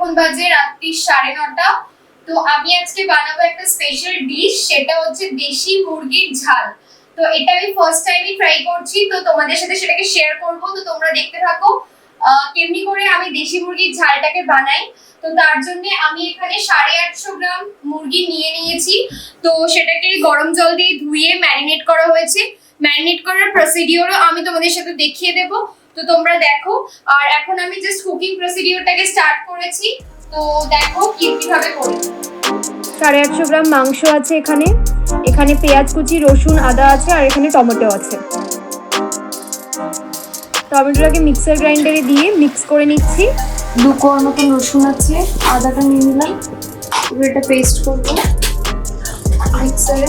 এখন বাজে রাত্রি 9:30। তো আমি আজকে বানাবো একটা স্পেশাল ডিশ, সেটা হচ্ছে দেশি মুরগির ঝাল। তো এটা আমি ফার্স্ট টাইমই ট্রাই করছি, তো তোমাদের সাথে সেটাকে শেয়ার করব। তো তোমরা দেখতে থাকো কেমনি করে আমি দেশি মুরগির ঝালটাকে বানাই। তো তার জন্য আমি এখানে 850 গ্রাম মুরগি নিয়ে নিয়েছি। তো সেটাকে গরম জল দিয়ে ধুয়ে ম্যারিনেট করা হয়েছে। ম্যারিনেট করার প্রসিডিওরও আমি তোমাদের সাথে দেখিয়ে দেব, তো তোমরা দেখো। আর এখন আমি জাস্ট কুকিং প্রসিডিওরটাকে স্টার্ট করেছি, তো দেখো কিভাবে করি। 850 গ্রাম মাংস আছে এখানে। এখানে পেঁয়াজ কুচি, রসুন, আদা আছে, আর এখানে টমেটো আছে। টমেটোটাকে মিক্সার গ্রাইন্ডারে দিয়ে মিক্স করে নিচ্ছি। 2 কোয়া মতন রসুন আছে, আদাটা নিয়ে নিলাম, এবার এটা পেস্ট করবো মিক্সারে।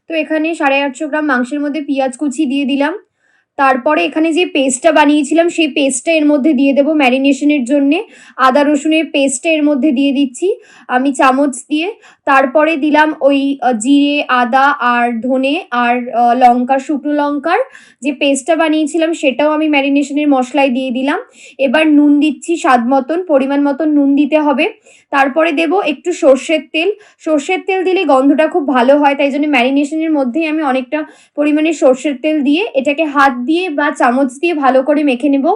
তো এখানে 850 গ্রাম মাংসের মধ্যে পেঁয়াজ কুচি দিয়ে দিলাম। তারপরে এখানে যে পেস্টটা বানিয়েছিলাম সেই পেস্টটা এর মধ্যে দিয়ে দেবো ম্যারিনেশনের জন্যে। আদা রসুনের পেস্টটা এর মধ্যে দিয়ে দিচ্ছি আমি চামচ দিয়ে। তারপরে দিলাম ওই জিরে, আদা আর ধনে আর লঙ্কা, শুকনো লঙ্কার যে পেস্টটা বানিয়েছিলাম সেটাও আমি ম্যারিনেশনের মশলায় দিয়ে দিলাম। এবার নুন দিচ্ছি স্বাদ মতন, পরিমাণ মতন নুন দিতে হবে। তারপরে দেব একটু সর্ষের তেল। সর্ষের তেল দিলে গন্ধটা খুব ভালো হয়, তাই জন্য ম্যারিনেশনের মধ্যেই আমি অনেকটা পরিমাণে সর্ষের তেল দিয়ে এটাকে হাত দিয়ে বা চামচ দিয়ে ভালো করে মেখে নেব।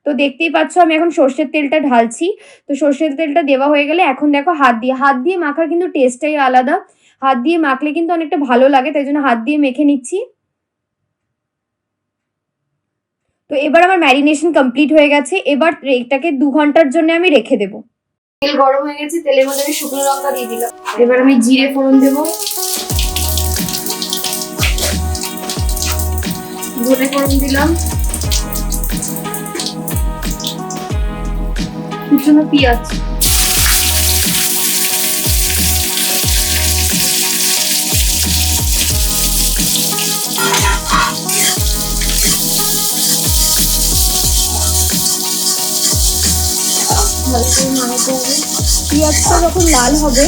তো দেখতেই পাচ্ছ আমি এখন সর্ষের তেলটা ঢালছি। তো সর্ষের তেলটা দেওয়া হয়ে গেলে এখন দেখো হাত দিয়ে মাখার কিন্তু টেস্টটাই আলাদা। হাত দিয়ে মাখলে কিন্তু অনেকটা ভালো লাগে, তাই জন্য হাত দিয়ে মেখে নিচ্ছি। তো এবার আমার ম্যারিনেশন কমপ্লিট হয়ে গেছে। এবার এটাকে 2 ঘন্টার জন্য আমি রেখে দেবো। তেল গরম হয়ে গেছে, তেলের মধ্যে আমি শুকনো লঙ্কা দিয়ে দিলাম। এবার আমি জিরে ফোড়ন দেবো, ধনে ফোড়ন দিলাম, কুচনো পেঁয়াজ, পেঁয়াজটা যখন লাল হবে,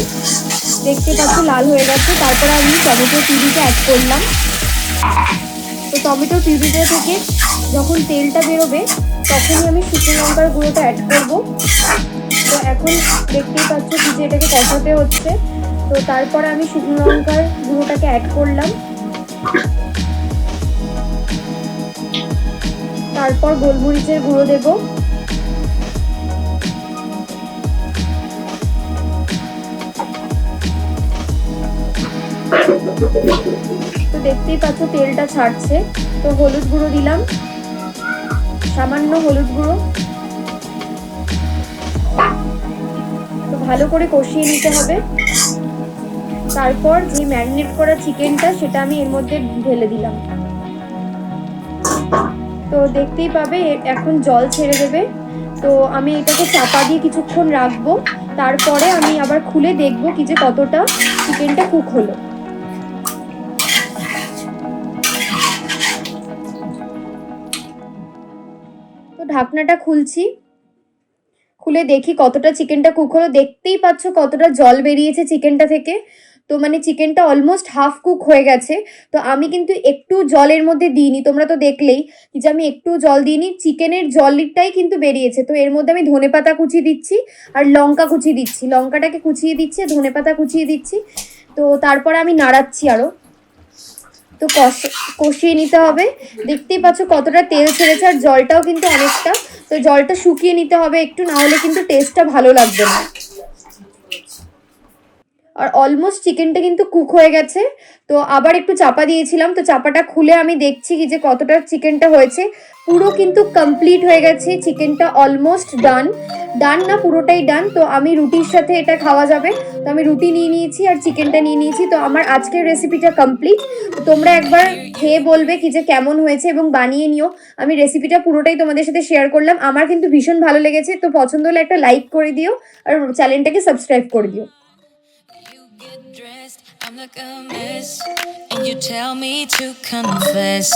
দেখতে পাচ্ছ লাল হয়ে গেছে, তারপরে আমি টমেটো পিউরিটা অ্যাড করলাম। তো টমেটো পিউরিটা থেকে যখন তেলটা বেরোবে তখনই আমি শুকনো লঙ্কার গুঁড়োটা অ্যাড করব। তো এখন দেখতেই পাচ্ছ কি যে এটাকে কষাতে হচ্ছে। তো তারপরে আমি শুকনো লঙ্কার গুঁড়োটাকে অ্যাড করলাম। তারপর গোলমরিচের গুঁড়ো দেব। তো দেখতেই পাচ্ছ তেলটা ছাড়ছে। তো হলুদ গুঁড়ো দিলাম, সামান্য হলুদ গুঁড়ো। তো ভালো করে কষিয়ে নিতে হবে। তারপর যে ম্যারিনেট করা চিকেনটা সেটা আমি এর মধ্যে ঢেলে দিলাম। তো দেখতেই পাবে এখন জল ছেড়ে দেবে। তো আমি এটাকে চাপা দিয়ে কিছুক্ষণ রাখবো। তারপরে আমি আবার খুলে দেখবো কি যে কতটা চিকেনটা কুক হলো। তো ঢাকনাটা খুলছি, খুলে দেখি কতটা চিকেনটা কুক হলো। দেখতেই পাচ্ছ কতটা জল বেরিয়েছে চিকেনটা থেকে। তো মানে চিকেনটা অলমোস্ট হাফ কুক হয়ে গেছে। তো আমি কিন্তু একটু জলের মধ্যে দিইনি, তোমরা তো দেখলেই যে আমি একটু জল দিইনি, চিকেনের জলটাই কিন্তু বেরিয়েছে। তো এর মধ্যে আমি ধনেপাতা কুচি দিচ্ছি আর লঙ্কা কুচি দিচ্ছি, লঙ্কাটাকে কুচিয়ে দিচ্ছি আর ধনেপাতা কুচিয়ে দিচ্ছি। তো তারপরে আমি নাড়াচ্ছি আরও। তো কষিয়ে নিতে হবে। দেখতেই পাচ্ছ কতটা তেল ছেড়েছে আর জলটাও কিন্তু অনেকটা। তো জলটা শুকিয়ে নিতে হবে একটু, না হলে কিন্তু টেস্টটা ভালো লাগবে না। আর অলমোস্ট চিকেনটা কিন্তু কুক হয়ে গেছে। তো আবার একটু চাপা দিয়েছিলাম, তো চাপাটা খুলে আমি দেখছি কি যে কতটা চিকেনটা হয়েছে। পুরো কিন্তু কমপ্লিট হয়ে গেছে চিকেনটা, অলমোস্ট ডান না পুরোটাই ডান। তো আমি রুটির সাথে এটা খাওয়া যাবে। তো আমি রুটি নিয়ে নিয়েছি আর চিকেনটা নিয়ে নিয়েছি। তো আমার আজকের রেসিপিটা কমপ্লিট। তোমরা একবার খেয়ে বলবে কি যে কেমন হয়েছে এবং বানিয়ে নিও। আমি রেসিপিটা পুরোটাই তোমাদের সাথে শেয়ার করলাম, আমার কিন্তু ভীষণ ভালো লেগেছে। তো পছন্দ হলে একটা লাইক করে দিও আর চ্যানেলটাকে সাবস্ক্রাইব করে দিও। I'm like a mess, and you tell me to confess,